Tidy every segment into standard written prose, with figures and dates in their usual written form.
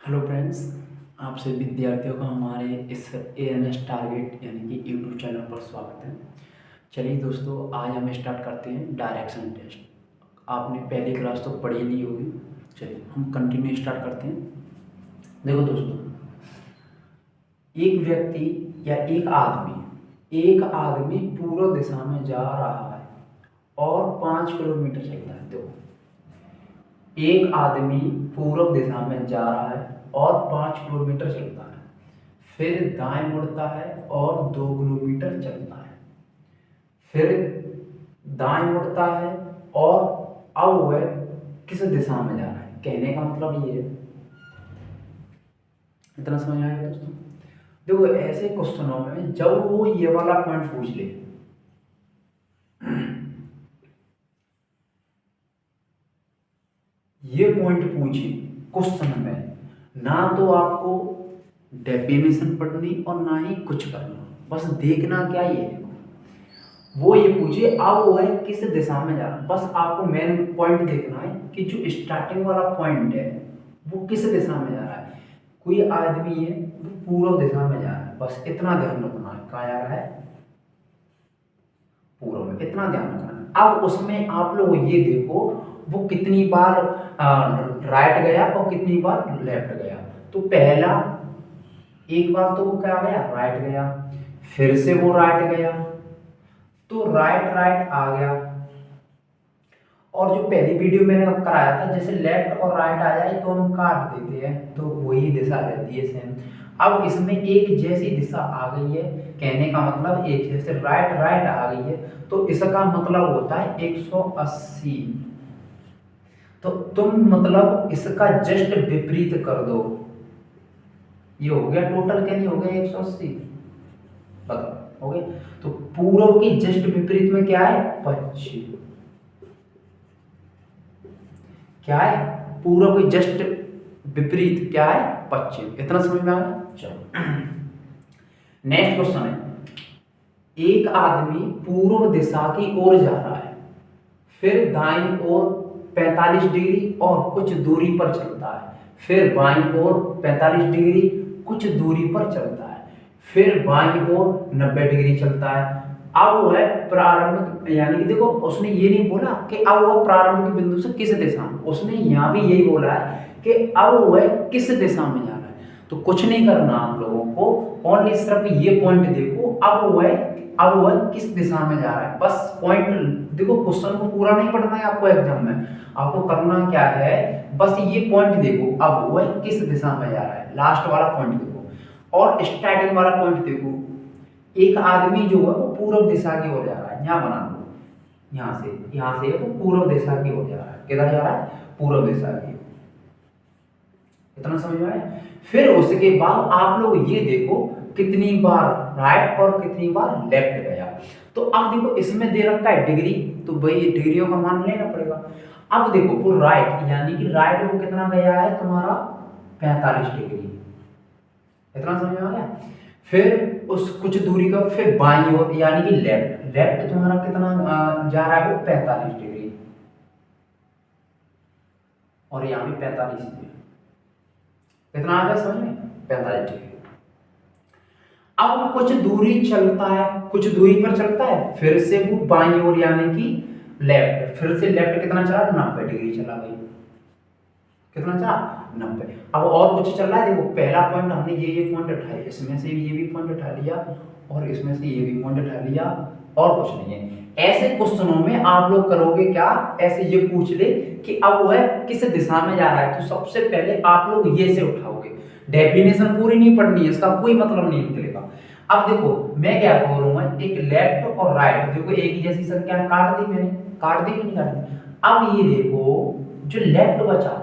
Hello friends, आप सभी विद्यार्थियों का हमारे इस एएनएस टारगेट यानी कि यूट्यूब चैनल पर स्वागत है। चलिए दोस्तों, आज हम स्टार्ट करते हैं डायरेक्शन टेस्ट। आपने पहली क्लास तो पढ़ी ली होगी। चलिए हम कंटिन्यू स्टार्ट करते हैं। देखो दोस्तों, एक व्यक्ति या एक आदमी पूर्व दिशा में जा रहा है और 5 किलोमीटर चलता है। देखो, एक आदमी पूर्व दिशा में जा रहा है और 5 किलोमीटर चलता है, फिर दाएं मुड़ता है और 2 किलोमीटर चलता है, फिर दाएं मुड़ता है और अब वह किस दिशा में जा रहा है। कहने का मतलब ये है। इतना समझ आएगा दोस्तों? देखो, ऐसे क्वेश्चनों में जब वो ये वाला पॉइंट पूछ ले, ये पॉइंट पूछे क्वेश्चन में, ना तो आपको डेफिनेशन पढ़नी और ना ही कुछ करना, बस देखना क्या ये है। वो ये पूछे अब वो है किस दिशा में जा रहा है, बस आपको मेन पॉइंट देखना है कि जो स्टार्टिंग वाला पॉइंट है वो किस दिशा में जा रहा है। कोई आदमी है वो पूर्व दिशा में जा रहा है, बस इतना ध्यान रखना है। कहाँ जा रहा है? पूर्व में। इतना ध्यान रखना है। अब उसमें आप लोग ये देखो वो कितनी बार राइट गया और कितनी बार लेफ्ट गया। तो पहला एक बार तो वो क्या गया? राइट गया, फिर से वो राइट गया, तो राइट राइट आ गया। और जो पहली वीडियो मैंने कराया था, जैसे लेफ्ट और राइट आ जाए तो हम काट देते हैं, तो वही दिशा रहती है सेम। अब इसमें एक जैसी दिशा आ गई है, कहने का मतलब एक जैसे राइट राइट आ गई है, तो इसका मतलब होता है 180। तो तुम मतलब इसका जस्ट विपरीत कर दो। ये हो गया टोटल, क्या नहीं हो गया 180? बताओ, हो गया। तो पूर्व की जस्ट विपरीत में क्या है? पश्चिम। क्या है? पूर्व की जस्ट विपरीत क्या है? पश्चिम। इतना समझ में आ गया? चलो नेक्स्ट क्वेश्चन है। एक आदमी पूर्व दिशा की ओर जा रहा है, फिर दाईं ओर 45 डिग्री और कुछ दूरी पर चलता है, फिर बाईं ओर 45 डिग्री कुछ दूरी पर चलता है, फिर बाईं ओर 90 डिग्री चलता है। अब वो है प्रारंभिक, यानी कि देखो उसने ये नहीं बोला कि अब वो प्रारंभिक बिंदु से किस दिशा में, उसने यहाँ भी यही बोला है कि अब वो है किस दिशा में जा रहा है। तो कुछ नहीं करना आप लोगों को, ओनली सिर्फ ये पॉइंट देखो, अब वो है किस दिशा में जा रहा है। बस पॉइंट देखो, क्वेश्चन को पूरा नहीं पढ़ना है आपको एग्जाम में। आपको करना क्या है, बस ये पॉइंट देखो, अब वो है किस दिशा में जा रहा है, लास्ट वाला पॉइंट देखो और स्टार्टिंग वाला पॉइंट देखो। एक आदमी जो है वो पूर्व दिशा की ओर जा रहा है, यहाँ बना लो, यहाँ से वो पूर्व दिशा की ओर जा रहा है। किधर जा रहा है? पूर्व दिशा की ओर। इतना समझ में आया? फिर उसके बाद आप लोग ये देखो कितनी बार राइट और कितनी बार लेफ्ट गया। तो अब देखो इसमें दे रखा है डिग्री, तो भाई डिग्रियों का मान लेना पड़ेगा। अब देखो वो राइट, यानी कि राइट वो कितना गया है तुम्हारा? 45 डिग्री। इतना समझ में आ गया? फिर उस कुछ दूरी का फिर बाईं ओर, यानी कि लेफ्ट, लेफ्ट तुम्हारा कितना जा रहा है? वो 45 डिग्री, और यहाँ भी 45 डिग्री। कितना आ गया समझ में? 45 डिग्री। अब कुछ दूरी चलता है, कुछ दूरी पर चलता है, फिर से वो बाईं ओर यानी कि लेफ्ट, फिर से लेफ्ट कितना चला? 90 डिग्री चला भाई। कितना चला? 90। अब और कुछ चल रहा है, देखो पहला पॉइंट हमने ये पॉइंट उठाया, इसमें से ये भी पॉइंट उठा लिया और इसमें से ये भी पॉइंट उठा लिया, और कुछ नहीं है। ऐसे क्वेश्चनों में आप लोग करोगे क्या? ऐसे ये पूछ ले कि अब वो है किस दिशा में जा रहा है, तो सबसे पहले आप लोग ये से उठाओगे। डेफिनेशन पूरी नहीं पढ़नी है, इसका कोई मतलब नहीं निकलेगा। अब देखो मैं क्या बोलूंगा, एक लेफ्ट और राइट, देखो एक ही जैसी संख्या काट दी मैंने, काट दी कि नहीं काट दी? अब ये देखो जो लेफ्ट बचा,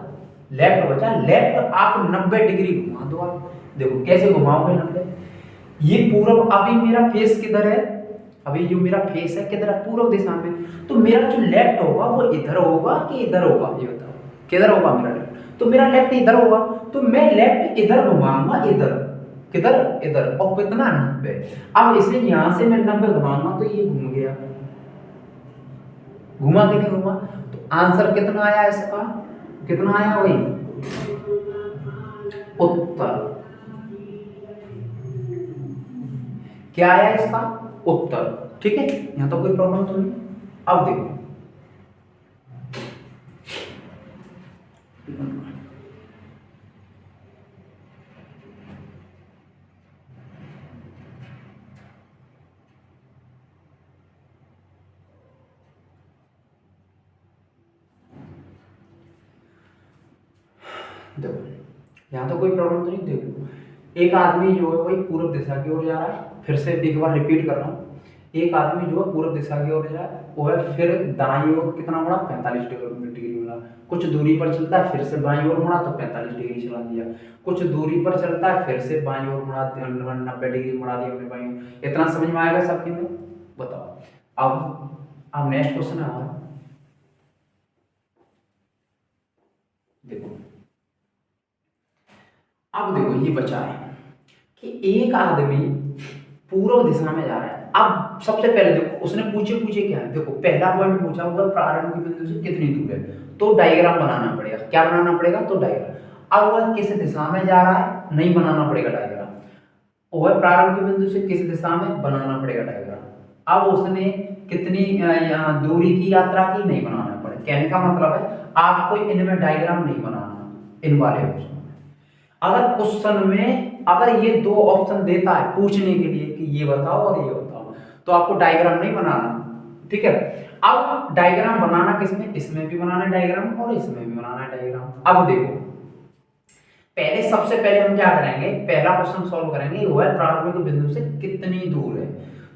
लेफ्ट आप 90 डिग्री घुमा दो। आप देखो कैसे घुमाओगे 90? ये पूर्व, अभी मेरा फेस किधर है? अभी जो मेरा फेस है किधर है? पूर्व दिशा में। तो मेरा जो लेफ्ट होगा वो इधर होगा कि इधर होगा? ये बताओ, किधर होगा मेरा लेफ्ट? तो मेरा लेफ्ट इधर होगा, तो मैं लेफ्ट इधर घुमाऊंगा, इधर। किधर? इधर। और कितना? 90। अब इसे यहां से मैं 90 घुमाऊंगा तो ये घूम गया, घुमा कि नहीं घुमा? तो आंसर कितना आया इसका? कितना आया? वही उत्तर। क्या आया इसका? उत्तर। ठीक है, यहां तो कोई प्रॉब्लम तो नहीं। अब देखो, देखो यहाँ तो कोई प्रॉब्लम तो नहीं। देखो, एक आदमी जो है वही पूर्व दिशा की ओर जा रहा है। फिर से एक बार रिपीट कर रहा हूँ। एक आदमी जो है पूर्व दिशा की ओर जा रहा है, वो है फिर दाईं ओर कितना मुड़ा? 45 डिग्री मुड़ा। कुछ दूरी पर चलता है, फिर से बाईं ओर मुड़ा तो 45 डिग्री चला दिया। कुछ दूरी पर चलता है, फिर से बाईं ओर मुड़ा, 90 डिग्री मुड़ा दिया अपने बाईं ओर। इतना समझ में आएगा सबके में? बताओ। अब नेक्स्ट क्वेश्चन है हमारा। देखो, अब देखो ये बचा है कि एक आदमी पूर्व दिशा में जा रहा है। अब सबसे पहले देखो उसने पूछे क्या है। देखो पहला पॉइंट पूछा हुआ प्रारंभ के बिंदु से कितनी दूर है, तो डायग्राम बनाना पड़ेगा। क्या बनाना पड़ेगा? तो डायग्राम। अब वह किस दिशा में जा रहा है, नहीं बनाना पड़ेगा डायग्राम। वह प्रारंभ के बिंदु से किस दिशा में, बनाना पड़ेगा डायग्राम। अब उसने कितनी दूरी की यात्रा की, नहीं बनाना पड़ेगा। कहने का मतलब है आपको इनमें डायग्राम नहीं बनाना, इन वाले ऑप्शन। अगर क्वेश्चन में अगर ये दो ऑप्शन देता है पूछने के लिए कि ये बताओ और ये बताओ, तो आपको डायग्राम नहीं बनाना। ठीक है, अब डायग्राम बनाना किसमें? इसमें भी बनाना है डायग्राम और इसमें भी बनाना है डायग्राम। अब देखो, पहले सबसे पहले हम क्या करेंगे, पहला क्वेश्चन सॉल्व करेंगे, वो है प्रारंभिक बिंदु से कितनी दूर है।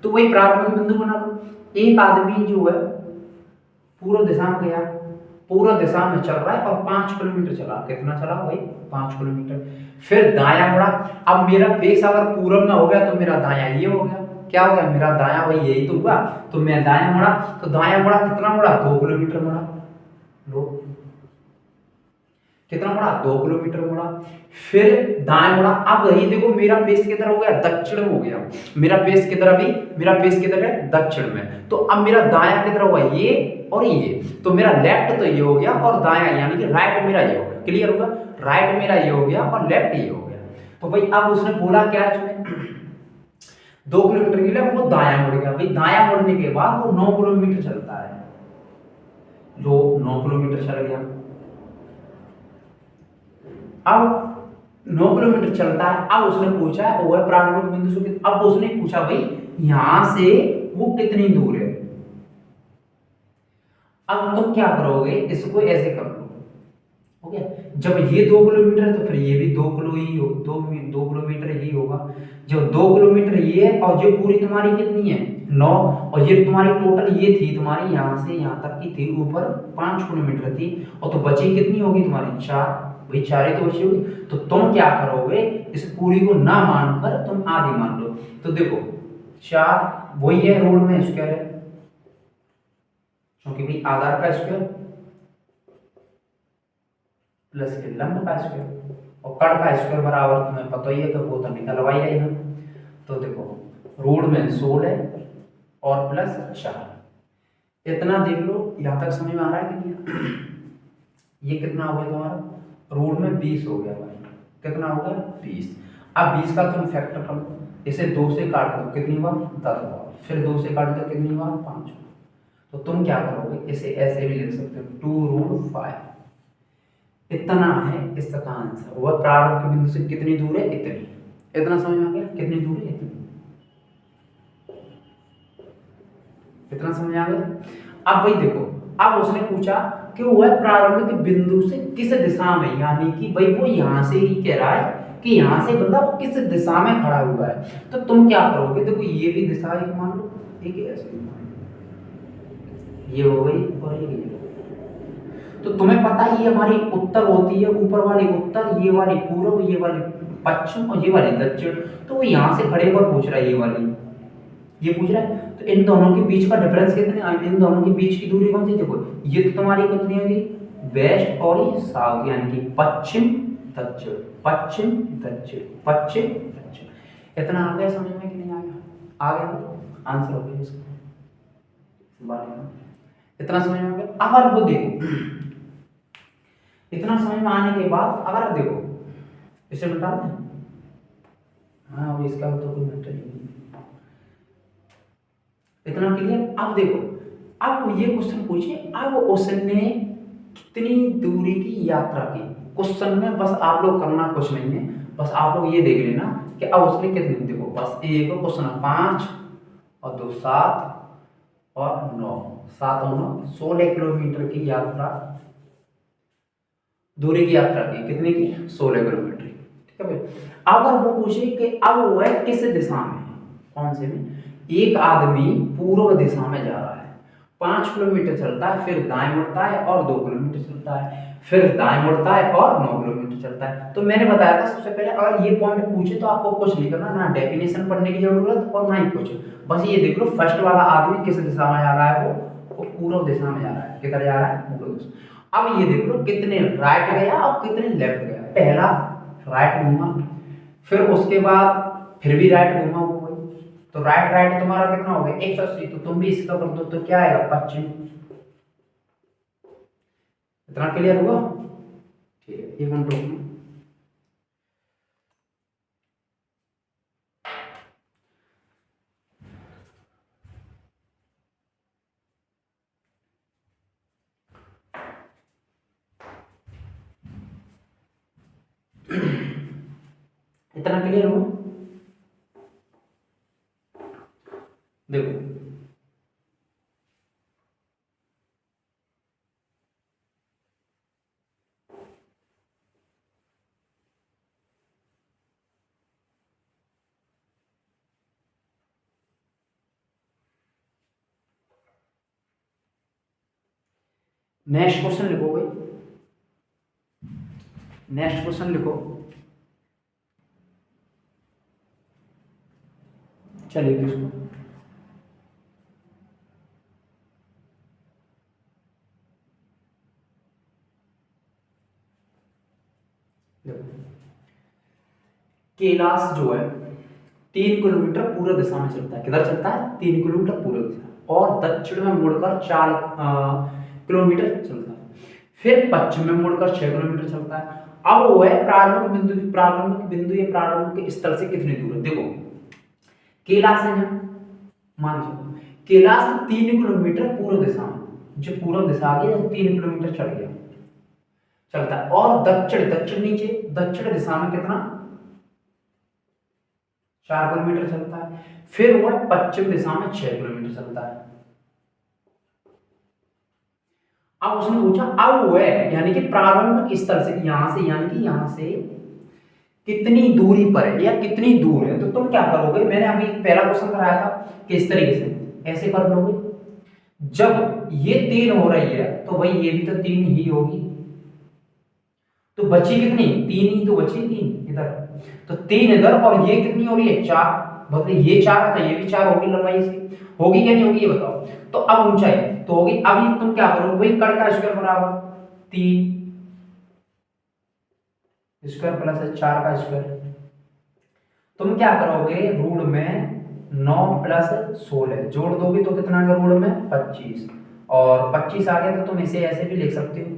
तो वही प्रारंभिक बिंदु बना दो। एक आदमी जो है पूर्व दिशा में गया, पूर्व दिशा में चल रहा है और 5 किलोमीटर चला। कितना चला भाई? 5 किलोमीटर। फिर दाया मुड़ा। अब मेरा फेस अगर पूर्व में हो गया तो मेरा दाया ये हो गया। क्या हो गया? मेरा दाया भाई यही तो हुआ। तो मैं दाया मुड़ा, तो दाया मुड़ा कितना मुड़ा? 2 किलोमीटर मुड़ा। लो, कितना मुड़ा? 2 किलोमीटर मुड़ा। फिर दाएं मुड़ा। अब यही देखो मेरा फेस किधर हो गया? दक्षिण में हो गया। मेरा फेस किधर? अभी मेरा फेस किधर है? दक्षिण में। तो अब मेरा दाया किधर हुआ? ये और ये। तो मेरा लेफ्ट तो ये हो गया और दाया यानी कि राइट मेरा ये हो गया। क्लियर होगा? राइट मेरा ये हो गया और लेफ्ट ये हो गया। तो भाई अब उसने बोला क्या है इसमें? 2 किलोमीटर के लिए वो दाया मुड़ गया। भाई दाया मुड़ने के बाद वो 9 किलोमीटर चलता है। जो 9 किलोमीटर चल गया। अब 9 किलोमीटर चलता है। अब उसने पूछा वो है प्रारंभिक बिंदु से, अब उसने पूछा भाई यहां से वो कितनी दूर है। अब तुम क्या करोगे, इसको ऐसे कर लो। हो गया? जब ये 2 किलोमीटर है तो फिर ये भी 2 किलो ही हो, 2 किलोमीटर ही होगा। जब 2 किलोमीटर ये है और जो पूरी तुम्हारी कितनी है? 9। और ये तुम्हारी टोटल ये थी तुम्हारी यहां से यहां तक की थी, ऊपर 5 किलोमीटर थी। और तो बची कितनी होगी तुम्हारी? 4। भाई 4 ही तो बची होगी। तो तुम क्या करोगे, इस पूरी को ना मानकर तुम आधी मान लो। तो देखो 4 वही है, रोड में स्क्वायर है क्योंकि भाई आधार का स्क्वायर प्लस के लंब का स्क्वायर और कट का स्क्वायर बराबर, तुम्हें पता ही है कि वो तो निकलवाई है हम। तो देखो रोड में 16 और प्लस 4। इतना देख लो, यहां तक समझ में आ रहा है कि नहीं? ये कितना हो गया तुम्हारा? रोड में 20 हो गया भाई। कितना हो गया? 20। अब 20 का तुम फैक्टर कर लो। इसे 2 से काट दो, कितनी बार? 10 बार। फिर 2 से काट दो, कितनी बार? 5। तो तुम क्या करोगे, इसे ऐसे भी लिख सकते हो 2√5। इतना है इसका आंसर। वह प्रारंभ के बिंदु से कितनी दूर है? इतनी। इतना समझ में आ गया? कितनी दूर है? इतनी। इतना समझ आ गया? अब भाई देखो, अब उसने पूछा कि वह प्रारंभिक बिंदु से किस दिशा में, यानी कि भाई वो यहां से ही कह रहा है कि यहां से बंदा वो किस दिशा में खड़ा हुआ है। तो तुम क्या करोगे, देखो ये भी दिशा एक मान लो, ठीक है, ऐसे ये हो गई और ये हो गई। तो तुम्हें पता है ये हमारी उत्तर होती है, ऊपर वाली उत्तर, ये वाली पूर्व, ये वाली पश्चिम और ये वाली दक्षिण। तो वो यहाँ से खड़े होकर पूछ रहा है, ये वाली ये पूछ रहा है। तो इन दोनों के बीच का डिफरेंस कितना, इन दोनों के बीच की दूरी कौन सी? देखो ये तो तुम्हारी कितनी होगी? वेस्ट और ये साउथ, यानी कि पश्चिम दक्षिण, पश्चिम दक्षिण, पश्चिम दक्षिण। इतना आ गया समझ में कि नहीं आ गया? आ गया, आंसर हो गया इसका। इतना समझ में आ गया? अब वो देखो, इतना समझ में आने के बाद अगर देखो इसे मिटा दें। हाँ, अब इसका तो कोई मैटर नहीं है। इतना क्लियर। अब देखो, अब ये क्वेश्चन पूछिए, अब उसने कितनी दूरी की यात्रा की। क्वेश्चन में बस आप लोग करना कुछ नहीं है, बस आप लोग ये देख लेना कि अब उसने कितनी, देखो बस एक क्वेश्चन है, 5 और 2 7 और 9, 7 और 9 16 किलोमीटर की यात्रा, दूरी की यात्रा की, कितने की, 16 किलोमीटर। ठीक है भाई। अगर वो पूछे कि अब वो है किस दिशा में, कौन से में, एक आदमी पूर्व दिशा में जा रहा है, 5 किलोमीटर चलता है, फिर दाएं मुड़ता है और 2 किलोमीटर चलता है, फिर दाएं मुड़ता है और 9 किलोमीटर चलता है। तो मैंने बताया था सबसे पहले, अगर ये पॉइंट पूछे तो आपको कुछ नहीं करना, ना डेफिनेशन पढ़ने की जरूरत और ना ही कुछ, बस ये देख लो फर्स्ट वाला आदमी किस दिशा में जा रहा है, वो पूर्व दिशा में जा रहा है। किधर जा रहा है, पूर्व दिशा। अब ये देख लो कितने राइट गया और कितने लेफ्ट गया। पहला राइट घूमा, फिर उसके बाद फिर भी राइट घूमा वो वही, तो राइट राइट तुम्हारा कितना हो गया, 180। तो तुम भी इसका कर दो तो क्या आएगा, 25। इतना क्लियर हुआ। ठीक है, 1 मिनट रुकना। इतना क्लियर हुआ। देखो नेक्स्ट क्वेश्चन लिखो भाई, नेक्स्ट क्वेश्चन लिखो। चलिए इसको, कैलाश जो है 3 किलोमीटर पूर्व दिशा में चलता है। किधर चलता है, 3 किलोमीटर पूर्व दिशा, और दक्षिण में मुड़कर 4 किलोमीटर चलता है, फिर पश्चिम में मुड़कर 6 किलोमीटर चलता है। अब वो है प्रारंभिक बिंदु, प्रारंभिक बिंदु या प्रारंभिक स्थल से कितनी दूर है। देखो कैलाश है ना, मान लो कैलाश 3 किलोमीटर पूर्व दिशा में, जो पूर्व दिशा आ गया 3 किलोमीटर चढ़ गया, चलता है। और दक्षिण, दक्षिण नीचे, दक्षिण दिशा में कितना, 4 किलोमीटर चलता है। फिर वह पश्चिम दिशा में 6 किलोमीटर चलता है। अब उसने पूछा अब वो है यानी कि प्रारंभिक स्थल से, यहां से यानी कि यहां से कितनी दूरी पर है या कितनी दूर है। तो तुम क्या करोगे, मैंने अभी पहला क्वेश्चन कराया था कि इस तरीके से ऐसे कर लोगे, जब ये 3 हो रही है तो भाई ये भी तो 3 ही होगी, तो बची कितनी, 3 ही तो बची, 3 इधर, तो 3 इधर, और ये कितनी हो रही है, 4। मतलब ये 4 है तो ये भी 4 होगी, लंबाई इसकी होगी क्या नहीं होगी ये बताओ। तो अब ऊंचाई तो होगी, अभी तुम क्या करोगे, वही कड़ का स्क्वायर बराबर 3 स्क्वायर प्लस 4 का स्क्वायर। तुम क्या करोगे, रूट में 9 प्लस 16 जोड़ दोगे तो कितना आ गया, रूट में 25, और 25 आ गया तो तुम इसे ऐसे भी लिख सकते हो,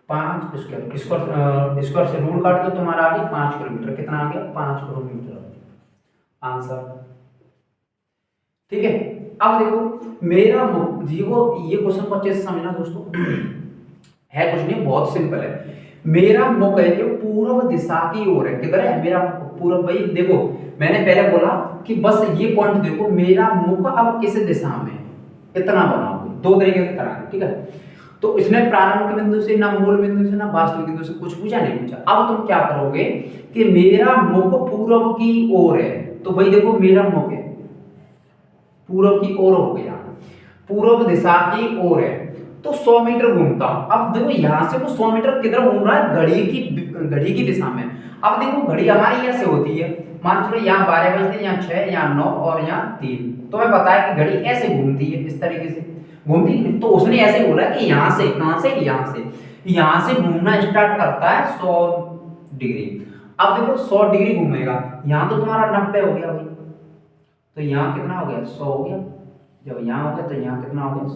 5 स्क्वायर, स्क्वायर से रूट काट दो, तुम्हारा आ गया 5 किलोमीटर। कितना आ गया, 5 किलोमीटर आंसर। ठीक है। अब देखो मेरा ये क्वेश्चन को अच्छे से समझना दोस्तों, है कुछ नहीं, बहुत सिंपल है। मेरा मुख है जो पूर्व दिशा की ओर है, किधर है मेरा पूर्व, भाई देखो मैंने पहले बोला कि बस ये पॉइंट देखो, मेरा मुख अब किस दिशा में है, इतना बनाओगे, 2 तरीके से कराएंगे। ठीक है, तो इसने प्रारंभिक बिंदु से, ना मूल बिंदु से, ना वास्तविक बिंदु से कुछ पूछा नहीं पूछा। अब तुम क्या करोगे कि मेरा मुख पूर्व की ओर है, तो भाई देखो मेरा मुख है पूर्व की ओर हो गया, पूर्व दिशा की ओर है, तो 100 मीटर घूमता हूं। अब देखो यहां से वो 100 मीटर किधर घूम रहा है, घड़ी की दिशा में। अब देखो घड़ी हमारी ऐसे होती है, मान चलो यहाँ 12 बजते, यहाँ 6, यहाँ 9 और यहाँ 3, तुम्हें पता है कि घड़ी ऐसे घूमती है, इस तरीके से घूमती है। तो उसने ऐसे बोला कि यहाँ से, कहां से, यहाँ से घूमना स्टार्ट करता है 100 डिग्री। अब देखो 100 डिग्री घूमेगा, यहाँ तो तुम्हारा 90 हो गया भाई, तो यहाँ कितना हो गया, 100 हो गया। जब यहाँ हो गया तो यहाँ कितना हो गया,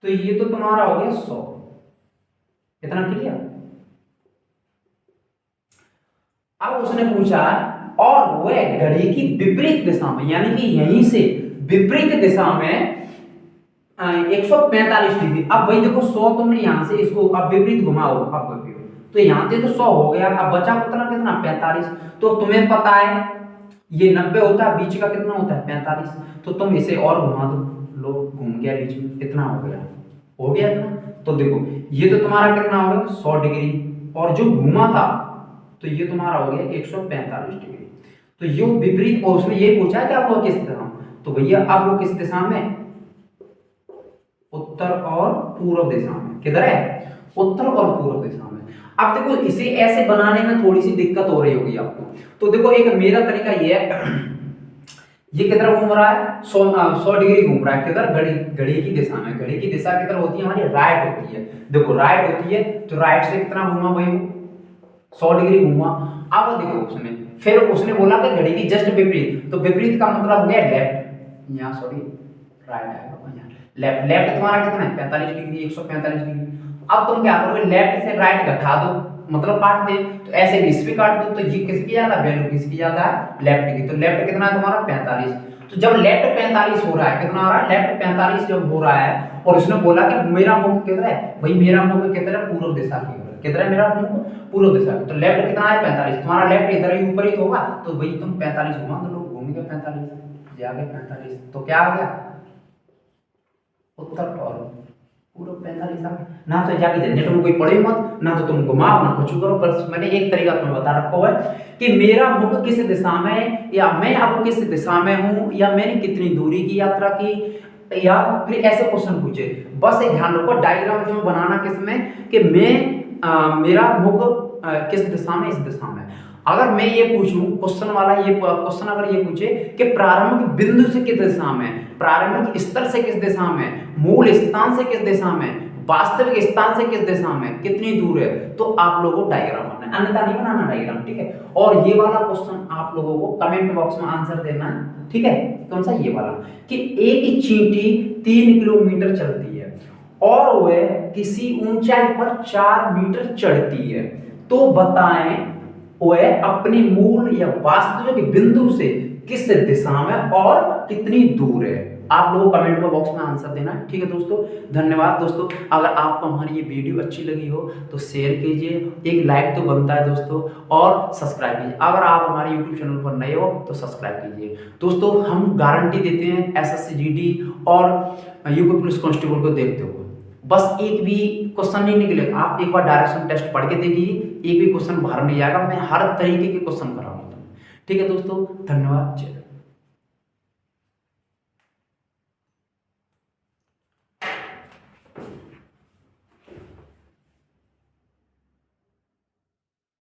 तो ये तो तुम्हारा हो गया 100। इतना क्लियर। अब उसने पूछा और वह घड़ी की विपरीत दिशा में, यानी कि यहीं से विपरीत दिशा में 145 डिग्री। अब भाई देखो 100 तुमने यहां से इसको अब विपरीत घुमाओ, अब तो यहां से तो 100 हो गया, अब बचा कितना 45। तो तुम्हें पता है ये 90 होता है, बीच का कितना होता है 45, तो तुम इसे और घुमा दो, लो घूम गया बीच में, इतना हो गया इतना। तो देखो ये तो तुम्हारा कितना हो गया 100 डिग्री, और जो घुमा था तो ये तुम्हारा हो गया 145 डिग्री। तो ये विपरीत, और उसने ये पूछा है कि आपको किस दिशा में, तो भैया आपको किस दिशा में, उत्तर और पूर्व दिशा में। किधर है, उत्तर और पूर्व दिशा में। अब देखो इसे ऐसे बनाने में थोड़ी सी दिक्कत हो रही होगी आपको, तो देखो एक मेरा तरीका ये है, ये किधर घूम रहा है 100 डिग्री घूम रहा है, किधर घड़ी की दिशा में। घड़ी की दिशा किधर होती है हमारी, राइट होती है। देखो राइट होती है, तो राइट से कितना घूमा भाई वो 100 डिग्री घूमा। अब देखो उसने फिर उसने बोला कि घड़ी की जस्ट विपरीत, तो विपरीत का मतलब हो गया लेफ्ट, यहाँ सॉरी राइट आएगा, लेफ्ट। लेफ्ट तुम्हारा कितना है 45 डिग्री, 145 डिग्री। अब तुम क्या करोगे, लेफ्ट से राइट घटा दो, मतलब काट दे, तो ऐसे भी इस भी काट दो, तो ये किसकी ज्यादा वैल्यू, किसकी ज्यादा है, लेफ्ट की। तो लेफ्ट कितना है तुम्हारा 45। तो जब लेफ्ट 45 हो रहा है, कितना हो रहा है लेफ्ट 45 जब हो रहा है, और उसने बोला कि मेरा मुख किधर है, भाई मेरा मुख किधर है, पूर्व दिशा की ओर। किधर है मेरा मुख, पूर्व दिशा। तो लेफ्ट कितना है 45, तुम्हारा लेफ्ट इधर ही ऊपर ही होगा, तो भाई तुम 45 घुमा दो, घूम गए 45, जाके 45, तो क्या हो गया उत्तर और पूर्व 45 आ गया ना। तो जाके झंझट में कोई पड़े मत, ना तो तुम घुमाओ ना कुछ करो, बस मैंने एक तरीका तुम्हें बता रखा है कि मेरा मुख किस दिशा में है, या मैं अब किस दिशा में हूं, या मैंने कितनी दूरी की यात्रा की, या फिर ऐसे क्वेश्चन पूछे। बस एक ध्यान रखो डायग्राम जो बनाना किस में, कि मैं मेरा मुख किस दिशा में, इस दिशा में। अगर मैं ये पूछूं क्वेश्चन वाला, ये क्वेश्चन अगर ये पूछे कि प्रारंभिक बिंदु से किस दिशा में, प्रारंभिक स्तर से किस दिशा में, मूल स्थान से किस दिशा में, वास्तविक स्थान से किस दिशा में, कितनी दूर है, तो आप लोगों को डायग्राम बनाना है, अन्यथा नहीं बनाना डायग्राम, ठीक है। और ये वाला क्वेश्चन आप लोगों को कमेंट बॉक्स में आंसर देना है, ठीक है। कौन सा, ये वाला, कि एक चींटी 3 किलोमीटर चलती है और वह किसी ऊंचाई पर 4 मीटर चढ़ती है, तो बताएं वह अपने मूल या वास्तविक बिंदु से किस दिशा में और कितनी दूर है। आप लोगों को कमेंट बॉक्स में आंसर देना है, ठीक है दोस्तों। धन्यवाद दोस्तों। अगर आपको हमारी ये वीडियो अच्छी लगी हो तो शेयर कीजिए, एक लाइक तो बनता है दोस्तों, और सब्सक्राइब कीजिए। अगर आप हमारे यूट्यूब चैनल पर नए हो तो सब्सक्राइब कीजिए दोस्तों। हम गारंटी देते हैं एसएससी जीडी और यूपी पुलिस कांस्टेबल को देखते हुए बस एक भी क्वेश्चन नहीं निकलेगा। आप एक बार डायरेक्शन टेस्ट पढ़ के देखिए, एक भी क्वेश्चन बाहर नहीं आएगा। मैं हर तरीके के क्वेश्चन कराऊंगा, ठीक है दोस्तों। धन्यवाद।